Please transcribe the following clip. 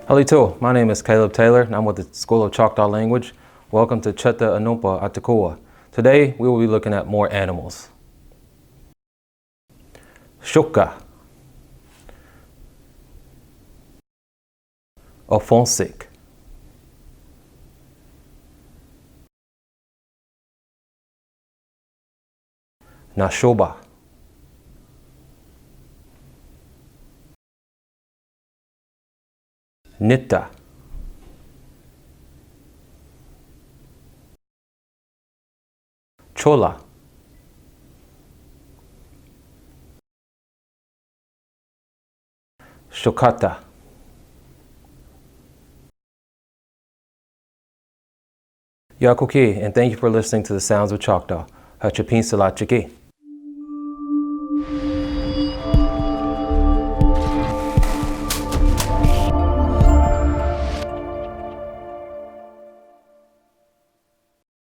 Halito, my name is Caleb Taylor and I'm with the School of Choctaw Language. Welcome to Cheta Anumpa Atakoa. Today we will be looking at more animals. Choka, Offensic, Nashoba, Nitta, Chola, Choctaw. Yakuki, and thank you for listening to the Sounds of Choctaw. Hachapin Salat Chiki.